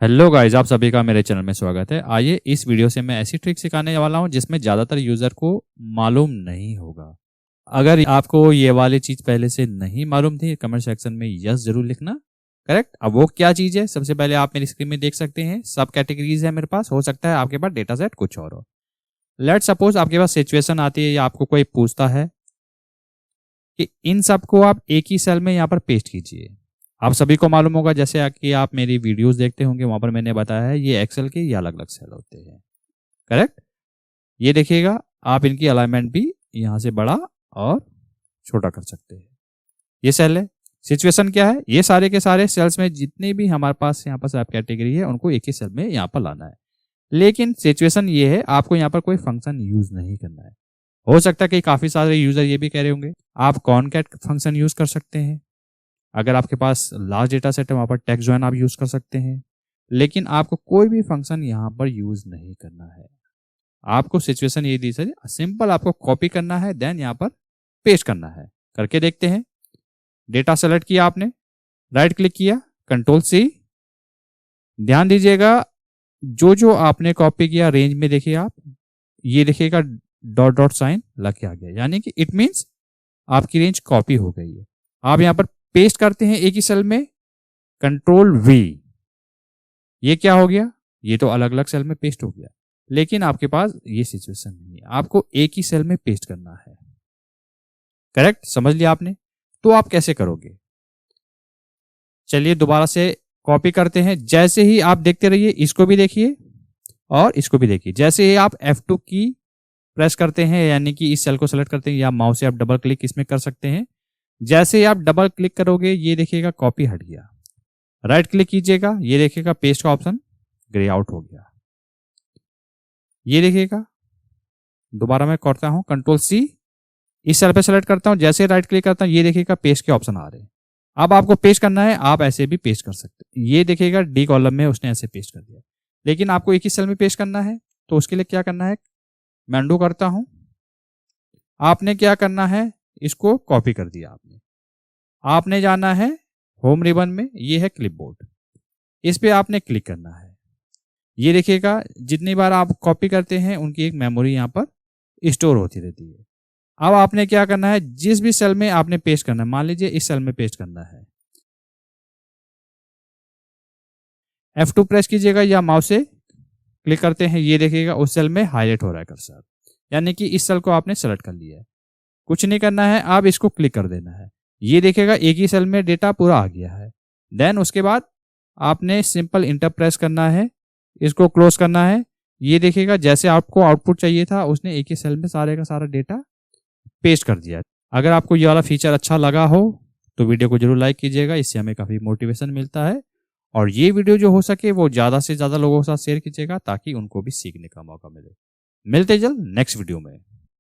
Hello guys, आप सभी का मेरे चैनल में स्वागत है। आइए इस वीडियो से मैं ऐसी ट्रिक सिखाने वाला हूं जिसमें ज़्यादातर यूज़र को मालूम नहीं होगा। अगर आपको ये वाली चीज़ पहले से नहीं मालूम थी, कमेंट सेक्शन में यस जरूर लिखना। करेक्ट। अब वो क्या चीज़ है, सबसे पहले आप मेरी स्क्रीन में देख सकते हैं। सब कैटेगरीज है मेरे पास। हो सकता है आपके पास डेटा सेट कुछ और हो। लेट सपोज आपके पास सिचुएशन आती है या आपको कोई पूछता है कि इन सबको आप एक ही सेल में यहाँ पर पेस्ट कीजिए। आप सभी को मालूम होगा, जैसे कि आप मेरी वीडियोस देखते होंगे, वहां पर मैंने बताया है ये एक्सेल के ये अलग अलग सेल होते हैं। करेक्ट। ये देखिएगा, आप इनकी अलाइनमेंट भी यहां से बड़ा और छोटा कर सकते हैं। ये सेल है। सिचुएशन क्या है, ये सारे के सारे सेल्स में जितने भी हमारे पास यहाँ पर सब कैटेगरी है उनको एक ही सेल में यहाँ पर लाना है। लेकिन सिचुएशन ये है, आपको यहाँ पर कोई फंक्शन यूज नहीं करना है। हो सकता है कि काफी सारे यूजर ये भी कह रहे होंगे आप कॉनकैट फंक्शन यूज कर सकते हैं। अगर आपके पास लार्ज डेटा सेट है वहां पर टेक्स्ट जॉइन आप यूज कर सकते हैं। लेकिन आपको कोई भी फंक्शन यहां पर यूज नहीं करना है। आपको सिचुएशन ये दी सर, सिंपल आपको कॉपी करना है, देन यहां पर पेस्ट करना है। करके देखते हैं। डेटा सेलेक्ट किया आपने, राइट क्लिक किया, कंट्रोल सी। ध्यान दीजिएगा, जो जो आपने कॉपी किया रेंज में देखिए आप, ये देखिएगा डॉट डॉट साइन लग के आ गया, यानी कि इट मीन्स आपकी रेंज कॉपी हो गई है। आप यहां पर पेस्ट करते हैं एक ही सेल में, कंट्रोल वी। ये क्या हो गया, ये तो अलग अलग सेल में पेस्ट हो गया। लेकिन आपके पास ये सिचुएशन नहीं है, आपको एक ही सेल में पेस्ट करना है। करेक्ट, समझ लिया आपने। तो आप कैसे करोगे, चलिए दोबारा से कॉपी करते हैं। जैसे ही आप देखते रहिए, इसको भी देखिए और इसको भी देखिए। जैसे ही आप F2 की प्रेस करते हैं, यानी कि इस सेल को सेलेक्ट करते हैं, या माउस से आप डबल क्लिक इसमें कर सकते हैं। जैसे ही आप डबल क्लिक करोगे, ये देखिएगा कॉपी हट गया। राइट क्लिक कीजिएगा, ये देखिएगा पेस्ट का ऑप्शन ग्रे आउट हो गया। ये देखिएगा, दोबारा मैं करता हूं कंट्रोल सी, इस सेल पे सेलेक्ट करता हूं, जैसे राइट क्लिक करता हूं, ये देखिएगा पेस्ट के ऑप्शन आ रहे हैं। अब आपको पेस्ट करना है, आप ऐसे भी पेस्ट कर सकते हैं। ये देखिएगा डी कॉलम में उसने ऐसे पेस्ट कर दिया। लेकिन आपको एक ही सेल में पेस्ट करना है, तो उसके लिए क्या करना है, मैं अनडू करता हूं। आपने क्या करना है, इसको कॉपी कर दिया आपने जाना है होम रिबन में, ये है क्लिपबोर्ड, इस पे आपने क्लिक करना है। ये देखिएगा जितनी बार आप कॉपी करते हैं उनकी एक मेमोरी यहाँ पर स्टोर होती रहती है। अब आपने क्या करना है, जिस भी सेल में आपने पेस्ट करना है, मान लीजिए इस सेल में पेस्ट करना है, F2 प्रेस कीजिएगा या माउस से क्लिक करते हैं, ये देखिएगा उस सेल में हाईलाइट हो रहा है कर्सर, यानी कि इस सेल को आपने सेलेक्ट कर लिया है। कुछ नहीं करना है, आप इसको क्लिक कर देना है। ये देखिएगा एक ही सेल में डेटा पूरा आ गया है। देन उसके बाद आपने सिंपल इंटर प्रेस करना है, इसको क्लोज करना है। ये देखिएगा जैसे आपको आउटपुट चाहिए था, उसने एक ही सेल में सारे का सारा डेटा पेस्ट कर दिया। अगर आपको ये वाला फीचर अच्छा लगा हो तो वीडियो को जरूर लाइक कीजिएगा, इससे हमें काफी मोटिवेशन मिलता है। और ये वीडियो जो हो सके वो ज्यादा से ज्यादा लोगों के साथ शेयर कीजिएगा, ताकि उनको भी सीखने का मौका मिले। मिलते जल्द नेक्स्ट वीडियो में।